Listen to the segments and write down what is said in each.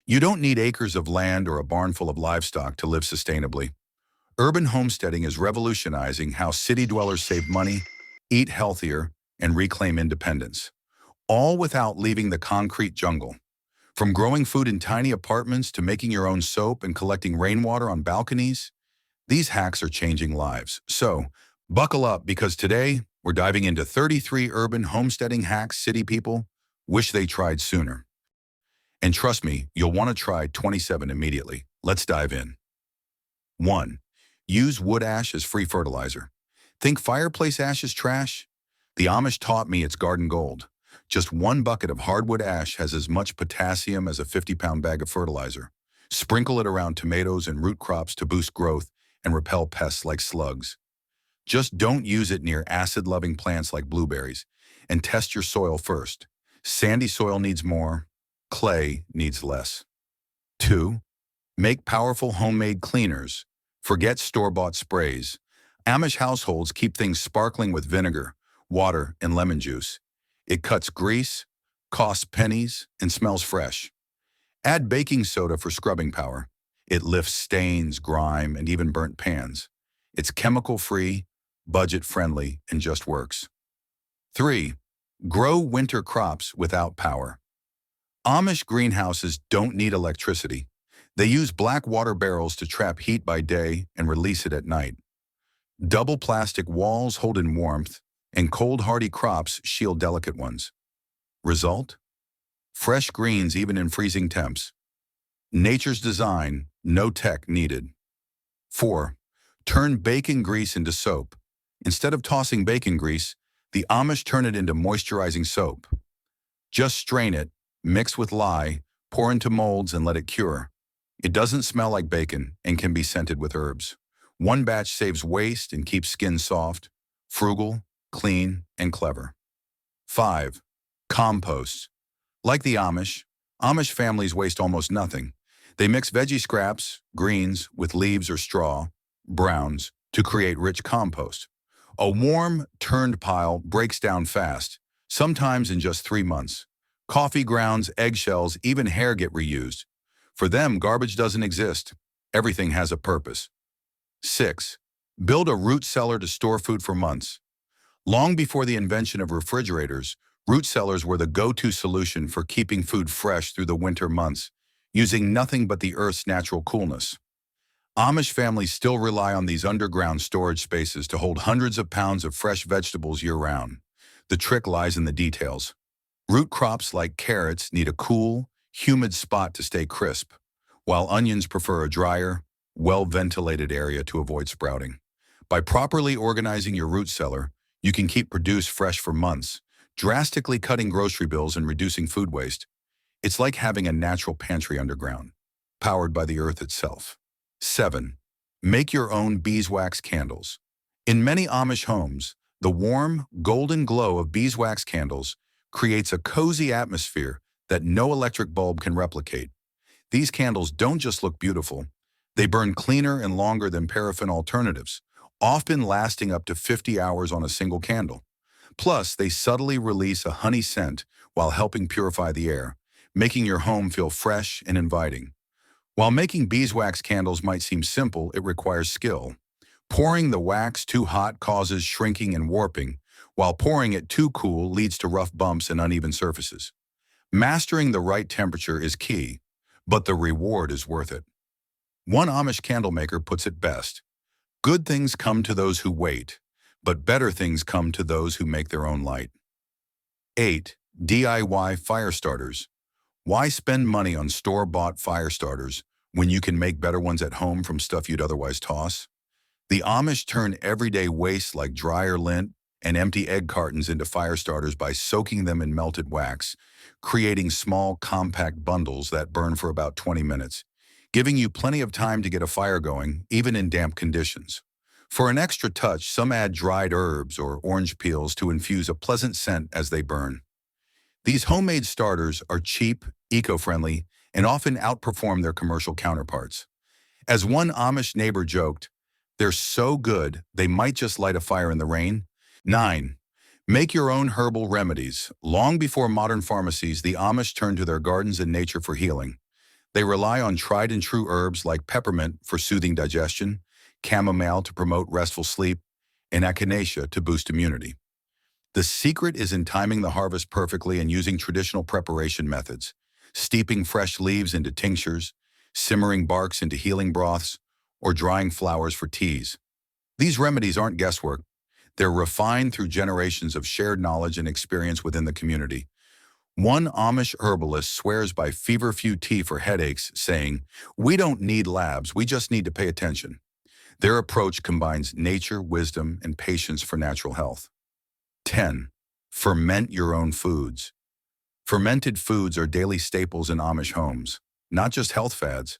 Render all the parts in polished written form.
You don't need acres of land or a barn full of livestock to live sustainably. Urban homesteading is revolutionizing how city dwellers save money, eat healthier, and reclaim independence, all without leaving the concrete jungle. From growing food in tiny apartments to making your own soap and collecting rainwater on balconies, these hacks are changing lives. So, buckle up because today we're diving into 33 urban homesteading hacks city people wish they tried sooner. And trust me, you'll want to try 27 immediately. Let's dive in. 1. Use wood ash as free fertilizer. Think fireplace ash is trash? The Amish taught me it's garden gold. Just one bucket of hardwood ash has as much potassium as a 50-pound bag of fertilizer. Sprinkle it around tomatoes and root crops to boost growth and repel pests like slugs. Just don't use it near acid-loving plants like blueberries, and test your soil first. Sandy soil needs more, clay needs less. 2. Make powerful homemade cleaners. Forget store-bought sprays. Amish households keep things sparkling with vinegar, water, and lemon juice. It cuts grease, costs pennies, and smells fresh. Add baking soda for scrubbing power. It lifts stains, grime, and even burnt pans. It's chemical-free, budget-friendly, and just works. 3. Grow winter crops without power. Amish greenhouses don't need electricity. They use black water barrels to trap heat by day and release it at night. Double plastic walls hold in warmth, and cold hardy crops shield delicate ones. Result? Fresh greens even in freezing temps. Nature's design, no tech needed. 4. Turn bacon grease into soap. Instead of tossing bacon grease, the Amish turn it into moisturizing soap. Just strain it, mix with lye, pour into molds and let it cure. It doesn't smell like bacon and can be scented with herbs. One batch saves waste and keeps skin soft, frugal, clean, and clever. 5. Compost. Like the Amish families waste almost nothing. They mix veggie scraps, greens, with leaves or straw, browns, to create rich compost. A warm, turned pile breaks down fast, sometimes in just 3 months. Coffee grounds, eggshells, even hair get reused. For them, garbage doesn't exist. Everything has a purpose. 6. Build a root cellar to store food for months. Long before the invention of refrigerators, root cellars were the go-to solution for keeping food fresh through the winter months, using nothing but the earth's natural coolness. Amish families still rely on these underground storage spaces to hold hundreds of pounds of fresh vegetables year-round. The trick lies in the details. Root crops like carrots need a cool, humid spot to stay crisp, while onions prefer a drier, well-ventilated area to avoid sprouting. By properly organizing your root cellar, you can keep produce fresh for months, drastically cutting grocery bills and reducing food waste. It's like having a natural pantry underground, powered by the earth itself. 7. Make your own beeswax candles. In many Amish homes, the warm, golden glow of beeswax candles creates a cozy atmosphere that no electric bulb can replicate. These candles don't just look beautiful, they burn cleaner and longer than paraffin alternatives, often lasting up to 50 hours on a single candle. Plus, they subtly release a honey scent while helping purify the air, making your home feel fresh and inviting. While making beeswax candles might seem simple, it requires skill. Pouring the wax too hot causes shrinking and warping, while pouring it too cool leads to rough bumps and uneven surfaces. Mastering the right temperature is key, but the reward is worth it. One Amish candle maker puts it best: good things come to those who wait, but better things come to those who make their own light. 8. DIY fire starters. Why spend money on store-bought fire starters when you can make better ones at home from stuff you'd otherwise toss? The Amish turn everyday waste like dryer lint and empty egg cartons into fire starters by soaking them in melted wax, creating small, compact bundles that burn for about 20 minutes, giving you plenty of time to get a fire going, even in damp conditions. For an extra touch, some add dried herbs or orange peels to infuse a pleasant scent as they burn. These homemade starters are cheap, eco-friendly, and often outperform their commercial counterparts. As one Amish neighbor joked, they're so good they might just light a fire in the rain. 9. Make your own herbal remedies. Long before modern pharmacies, the Amish turned to their gardens and nature for healing. They rely on tried-and-true herbs like peppermint for soothing digestion, chamomile to promote restful sleep, and echinacea to boost immunity. The secret is in timing the harvest perfectly and using traditional preparation methods, steeping fresh leaves into tinctures, simmering barks into healing broths, or drying flowers for teas. These remedies aren't guesswork. They're refined through generations of shared knowledge and experience within the community. One Amish herbalist swears by feverfew tea for headaches, saying, "We don't need labs, we just need to pay attention." Their approach combines nature, wisdom, and patience for natural health. 10. Ferment your own foods. Fermented foods are daily staples in Amish homes, not just health fads.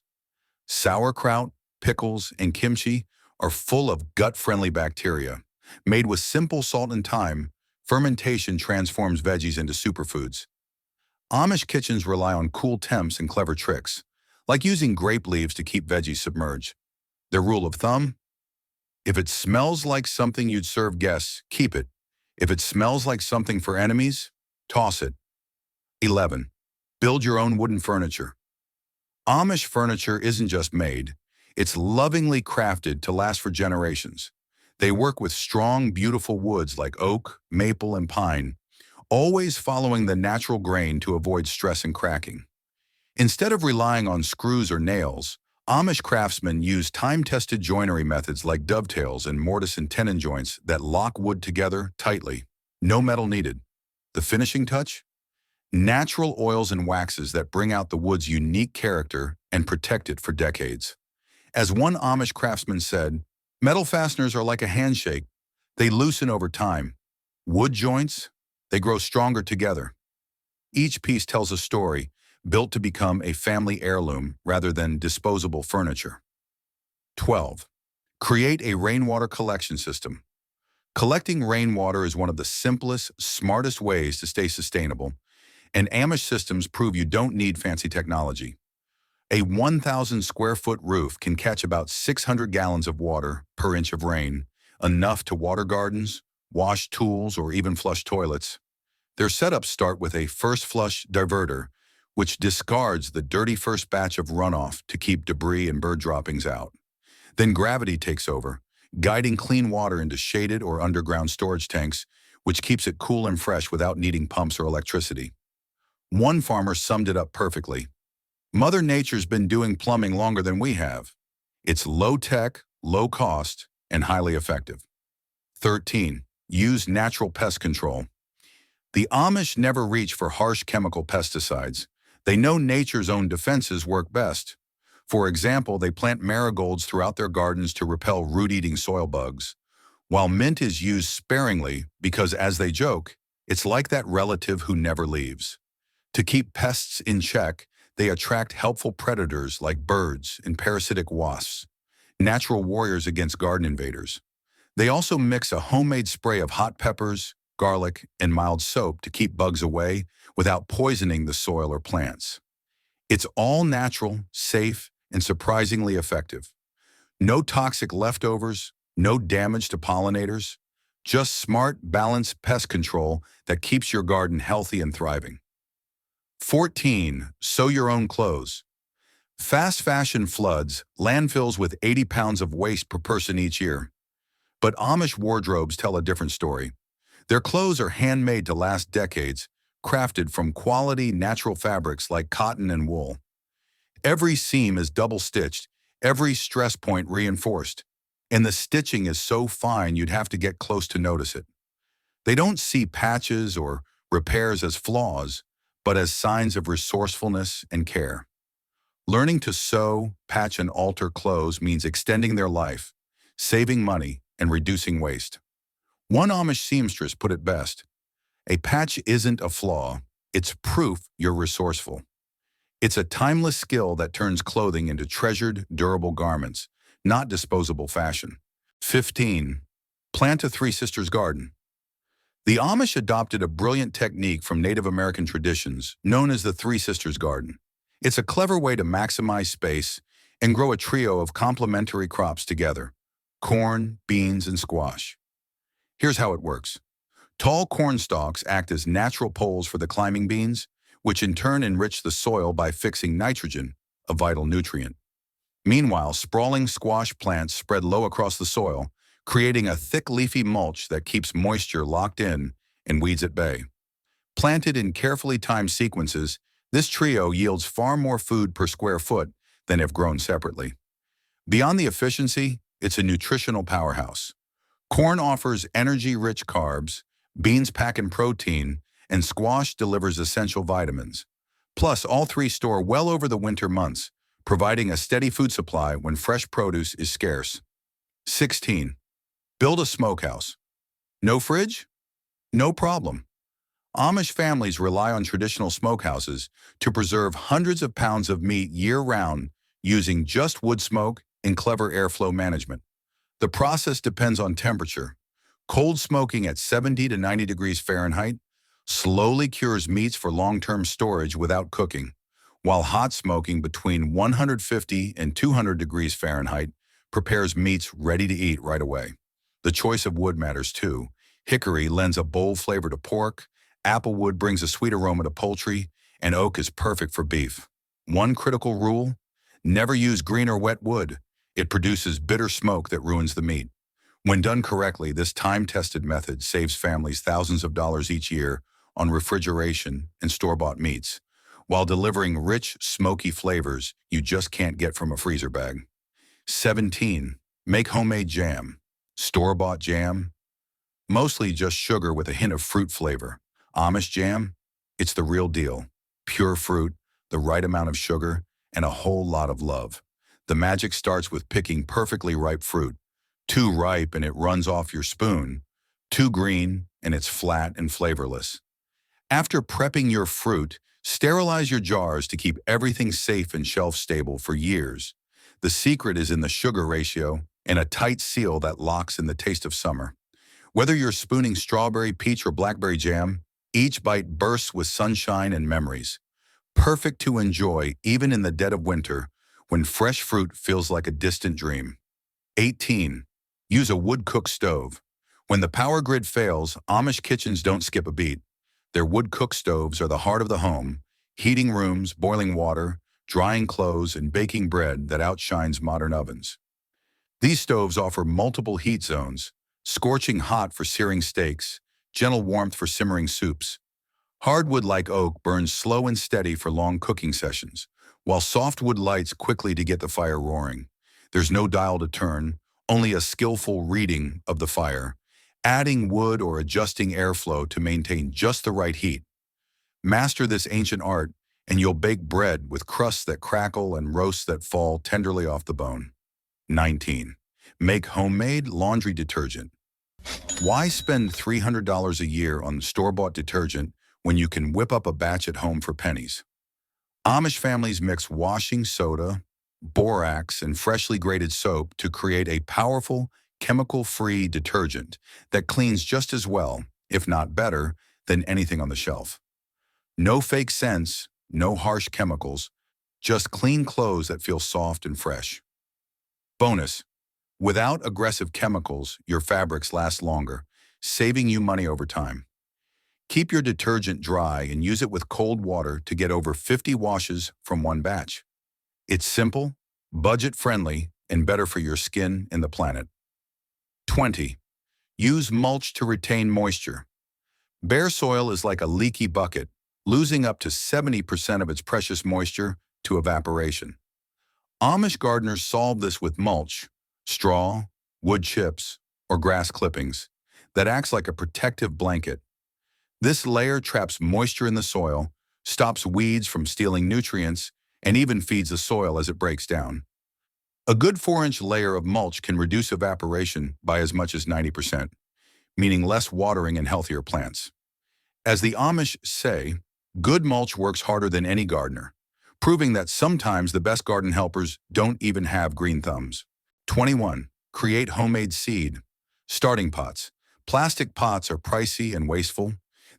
Sauerkraut, pickles, and kimchi are full of gut-friendly bacteria. Made with simple salt and thyme, fermentation transforms veggies into superfoods. Amish kitchens rely on cool temps and clever tricks, like using grape leaves to keep veggies submerged. Their rule of thumb: if it smells like something you'd serve guests, keep it. If it smells like something for enemies, toss it. 11. Build your own wooden furniture. Amish furniture isn't just made, it's lovingly crafted to last for generations. They work with strong, beautiful woods like oak, maple, and pine, always following the natural grain to avoid stress and cracking. Instead of relying on screws or nails, Amish craftsmen use time-tested joinery methods like dovetails and mortise and tenon joints that lock wood together tightly. No metal needed. The finishing touch? Natural oils and waxes that bring out the wood's unique character and protect it for decades. As one Amish craftsman said, "Metal fasteners are like a handshake. They loosen over time. Wood joints? They grow stronger together." Each piece tells a story, built to become a family heirloom rather than disposable furniture. 12. Create a rainwater collection system. Collecting rainwater is one of the simplest, smartest ways to stay sustainable, and Amish systems prove you don't need fancy technology. A 1,000 square foot roof can catch about 600 gallons of water per inch of rain, enough to water gardens, wash tools, or even flush toilets. Their setups start with a first flush diverter, which discards the dirty first batch of runoff to keep debris and bird droppings out. Then gravity takes over, guiding clean water into shaded or underground storage tanks, which keeps it cool and fresh without needing pumps or electricity. One farmer summed it up perfectly: "Mother Nature's been doing plumbing longer than we have. It's low-tech, low-cost, and highly effective." 13. Use natural pest control. The Amish never reach for harsh chemical pesticides. They know nature's own defenses work best. For example, they plant marigolds throughout their gardens to repel root-eating soil bugs, while mint is used sparingly because, as they joke, it's like that relative who never leaves. To keep pests in check, they attract helpful predators like birds and parasitic wasps, natural warriors against garden invaders. They also mix a homemade spray of hot peppers, garlic, and mild soap to keep bugs away without poisoning the soil or plants. It's all natural, safe, and surprisingly effective. No toxic leftovers, no damage to pollinators, just smart, balanced pest control that keeps your garden healthy and thriving. 14. Sew your own clothes. Fast fashion floods landfills with 80 pounds of waste per person each year. But Amish wardrobes tell a different story. Their clothes are handmade to last decades, crafted from quality natural fabrics like cotton and wool. Every seam is double-stitched, every stress point reinforced, and the stitching is so fine you'd have to get close to notice it. They don't see patches or repairs as flaws, but as signs of resourcefulness and care. Learning to sew, patch, and alter clothes means extending their life, saving money, and reducing waste. One Amish seamstress put it best: "A patch isn't a flaw, it's proof you're resourceful." It's a timeless skill that turns clothing into treasured, durable garments, not disposable fashion. 15. Plant a Three Sisters garden. The Amish adopted a brilliant technique from Native American traditions known as the Three Sisters garden. It's a clever way to maximize space and grow a trio of complementary crops together: corn, beans, and squash. Here's how it works. Tall corn stalks act as natural poles for the climbing beans, which in turn enrich the soil by fixing nitrogen, a vital nutrient. Meanwhile, sprawling squash plants spread low across the soil, creating a thick leafy mulch that keeps moisture locked in and weeds at bay. Planted in carefully timed sequences, this trio yields far more food per square foot than if grown separately. Beyond the efficiency, it's a nutritional powerhouse. Corn offers energy-rich carbs, beans pack in protein, and squash delivers essential vitamins. Plus, all three store well over the winter months, providing a steady food supply when fresh produce is scarce. 16. Build a smokehouse. No fridge? No problem. Amish families rely on traditional smokehouses to preserve hundreds of pounds of meat year-round using just wood smoke and clever airflow management. The process depends on temperature. Cold smoking at 70 to 90 degrees Fahrenheit slowly cures meats for long-term storage without cooking, while hot smoking between 150 and 200 degrees Fahrenheit prepares meats ready to eat right away. The choice of wood matters too. Hickory lends a bold flavor to pork, applewood brings a sweet aroma to poultry, and oak is perfect for beef. One critical rule: never use green or wet wood. It produces bitter smoke that ruins the meat. When done correctly, this time-tested method saves families thousands of dollars each year on refrigeration and store-bought meats, while delivering rich, smoky flavors you just can't get from a freezer bag. 17. Make homemade jam. Store-bought jam? Mostly just sugar with a hint of fruit flavor. Amish jam? It's the real deal. Pure fruit, the right amount of sugar, and a whole lot of love. The magic starts with picking perfectly ripe fruit. Too ripe and it runs off your spoon. Too green and it's flat and flavorless. After prepping your fruit, sterilize your jars to keep everything safe and shelf-stable for years. The secret is in the sugar ratio and a tight seal that locks in the taste of summer. Whether you're spooning strawberry, peach, or blackberry jam, each bite bursts with sunshine and memories. Perfect to enjoy even in the dead of winter, when fresh fruit feels like a distant dream. 18. Use a wood-cooked stove. When the power grid fails, Amish kitchens don't skip a beat. Their wood-cooked stoves are the heart of the home, heating rooms, boiling water, drying clothes, and baking bread that outshines modern ovens. These stoves offer multiple heat zones: scorching hot for searing steaks, gentle warmth for simmering soups. Hardwood like oak burns slow and steady for long cooking sessions, while softwood lights quickly to get the fire roaring. There's no dial to turn, only a skillful reading of the fire, adding wood or adjusting airflow to maintain just the right heat. Master this ancient art, and you'll bake bread with crusts that crackle and roasts that fall tenderly off the bone. 19. Make homemade laundry detergent. Why spend $300 a year on store-bought detergent when you can whip up a batch at home for pennies? Amish families mix washing soda, borax, and freshly grated soap to create a powerful, chemical-free detergent that cleans just as well, if not better, than anything on the shelf. No fake scents, no harsh chemicals, just clean clothes that feel soft and fresh. Bonus: without aggressive chemicals, your fabrics last longer, saving you money over time. Keep your detergent dry and use it with cold water to get over 50 washes from one batch. It's simple, budget-friendly, and better for your skin and the planet. 20. Use mulch to retain moisture. Bare soil is like a leaky bucket, losing up to 70% of its precious moisture to evaporation. Amish gardeners solve this with mulch, straw, wood chips, or grass clippings, that acts like a protective blanket. This layer traps moisture in the soil, stops weeds from stealing nutrients, and even feeds the soil as it breaks down. A good 4-inch layer of mulch can reduce evaporation by as much as 90%, meaning less watering and healthier plants. As the Amish say, good mulch works harder than any gardener, proving that sometimes the best garden helpers don't even have green thumbs. 21. Create homemade seed. Starting pots. Plastic pots are pricey and wasteful.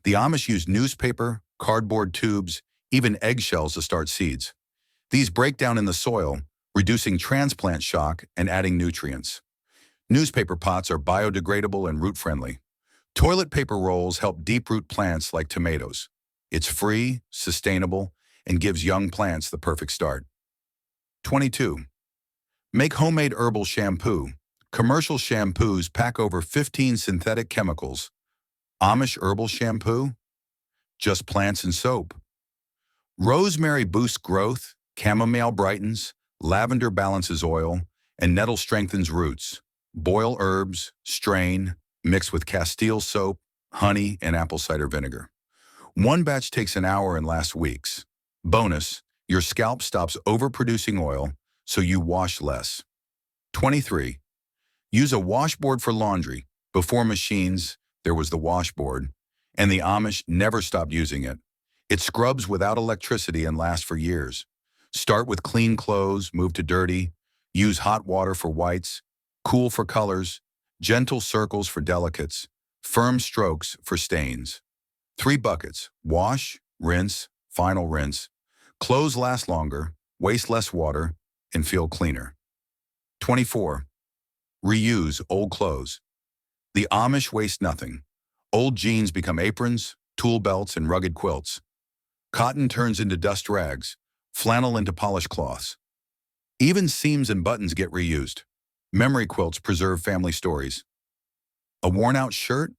The Amish use newspaper, cardboard tubes, even eggshells to start seeds. These break down in the soil, reducing transplant shock and adding nutrients. Newspaper pots are biodegradable and root-friendly. Toilet paper rolls help deep-root plants like tomatoes. It's free, sustainable, and gives young plants the perfect start. 22. Make homemade herbal shampoo. Commercial shampoos pack over 15 synthetic chemicals. Amish herbal shampoo? Just plants and soap. Rosemary boosts growth, chamomile brightens, lavender balances oil, and nettle strengthens roots. Boil herbs, strain, mix with Castile soap, honey, and apple cider vinegar. One batch takes an hour and lasts weeks. Bonus, your scalp stops overproducing oil, so you wash less. 23. Use a washboard for laundry. Before machines, there was the washboard, and the Amish never stopped using it. It scrubs without electricity and lasts for years. Start with clean clothes, move to dirty, use hot water for whites, cool for colors, gentle circles for delicates, firm strokes for stains. 3 buckets: wash, rinse, final rinse. Clothes last longer, waste less water, and feel cleaner. 24. Reuse old clothes. The Amish waste nothing. Old jeans become aprons, tool belts, and rugged quilts. Cotton turns into dust rags, flannel into polished cloths. Even seams and buttons get reused. Memory quilts preserve family stories. A worn-out shirt?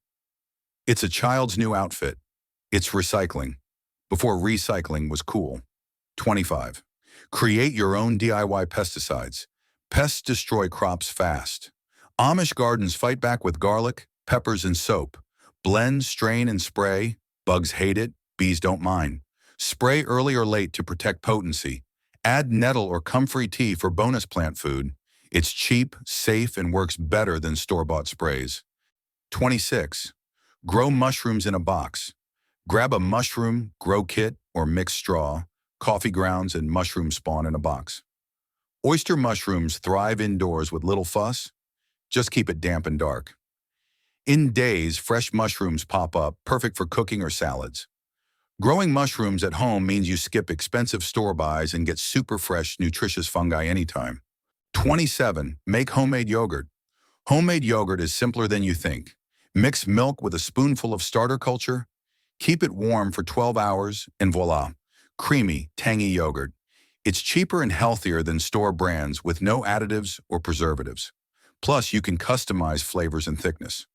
It's a child's new outfit. It's recycling. Before recycling was cool. 25. Create your own DIY pesticides. Pests destroy crops fast. Amish gardens fight back with garlic, peppers, and soap. Blend, strain, and spray. Bugs hate it, bees don't mind. Spray early or late to protect potency. Add nettle or comfrey tea for bonus plant food. It's cheap, safe, and works better than store-bought sprays. 26. Grow mushrooms in a box. Grab a mushroom, grow kit, or mixed straw, coffee grounds, and mushroom spawn in a box. Oyster mushrooms thrive indoors with little fuss. Just keep it damp and dark. In days, fresh mushrooms pop up, perfect for cooking or salads. Growing mushrooms at home means you skip expensive store buys and get super fresh, nutritious fungi anytime. 27. Make homemade yogurt. Homemade yogurt is simpler than you think. Mix milk with a spoonful of starter culture, keep it warm for 12 hours, and voila, creamy, tangy yogurt. It's cheaper and healthier than store brands with no additives or preservatives. Plus, you can customize flavors and thickness.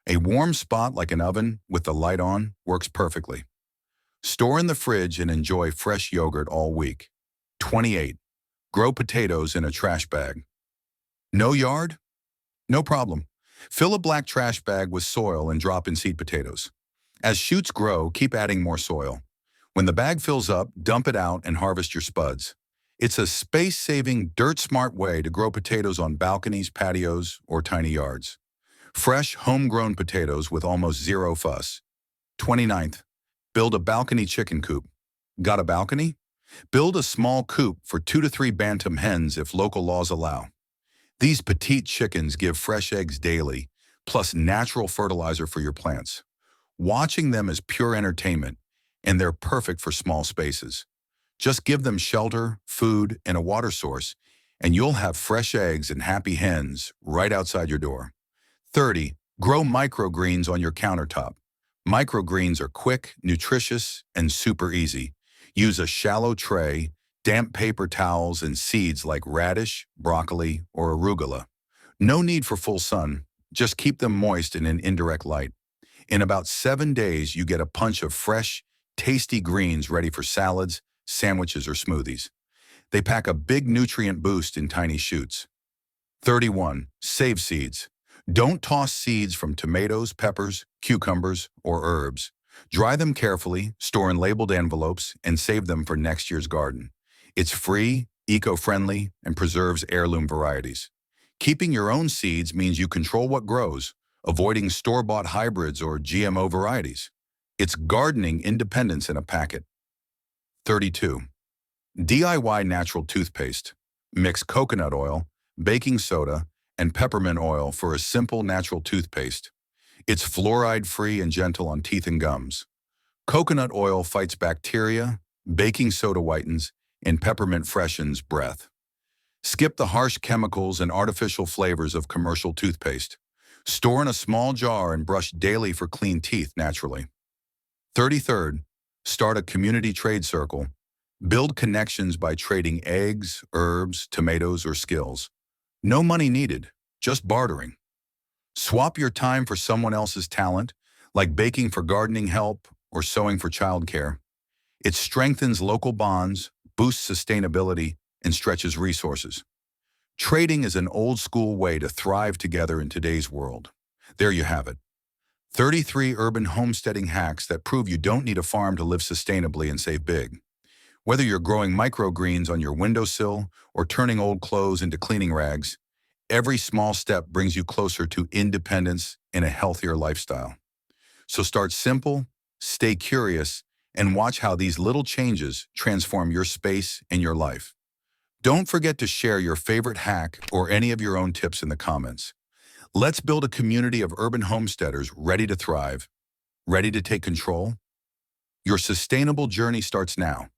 A warm spot like an oven with the light on works perfectly. Store in the fridge and enjoy fresh yogurt all week. 28. Grow potatoes in a trash bag. No yard? No problem. Fill a black trash bag with soil and drop in seed potatoes. As shoots grow, keep adding more soil. When the bag fills up, dump it out and harvest your spuds. It's a space-saving, dirt-smart way to grow potatoes on balconies, patios, or tiny yards. Fresh, homegrown potatoes with almost zero fuss. 29th. Build a balcony chicken coop. Got a balcony? Build a small coop for 2 to 3 bantam hens if local laws allow. These petite chickens give fresh eggs daily, plus natural fertilizer for your plants. Watching them is pure entertainment, and they're perfect for small spaces. Just give them shelter, food, and a water source, and you'll have fresh eggs and happy hens right outside your door. 30. Grow microgreens on your countertop. Microgreens are quick, nutritious, and super easy. Use a shallow tray, damp paper towels, and seeds like radish, broccoli, or arugula. No need for full sun. Just keep them moist in an indirect light. In about 7 days, you get a punch of fresh, tasty greens ready for salads, sandwiches, or smoothies. They pack a big nutrient boost in tiny shoots. 31. Save seeds. Don't toss seeds from tomatoes, peppers, cucumbers, or herbs. Dry them carefully, store in labeled envelopes, and save them for next year's garden. It's free, eco-friendly, and preserves heirloom varieties. Keeping your own seeds means you control what grows, avoiding store-bought hybrids or GMO varieties. It's gardening independence in a packet. 32. DIY natural toothpaste. Mix coconut oil, baking soda, and peppermint oil for a simple natural toothpaste. It's fluoride-free and gentle on teeth and gums. Coconut oil fights bacteria, baking soda whitens, and peppermint freshens breath. Skip the harsh chemicals and artificial flavors of commercial toothpaste. Store in a small jar and brush daily for clean teeth naturally. 33rd, start a community trade circle. Build connections by trading eggs, herbs, tomatoes, or skills. No money needed, just bartering. Swap your time for someone else's talent, like baking for gardening help or sewing for childcare. It strengthens local bonds, boosts sustainability, and stretches resources. Trading is an old-school way to thrive together in today's world. There you have it. 33 urban homesteading hacks that prove you don't need a farm to live sustainably and save big. Whether you're growing microgreens on your windowsill or turning old clothes into cleaning rags, every small step brings you closer to independence and a healthier lifestyle. So start simple, stay curious, and watch how these little changes transform your space and your life. Don't forget to share your favorite hack or any of your own tips in the comments. Let's build a community of urban homesteaders ready to thrive, ready to take control. Your sustainable journey starts now.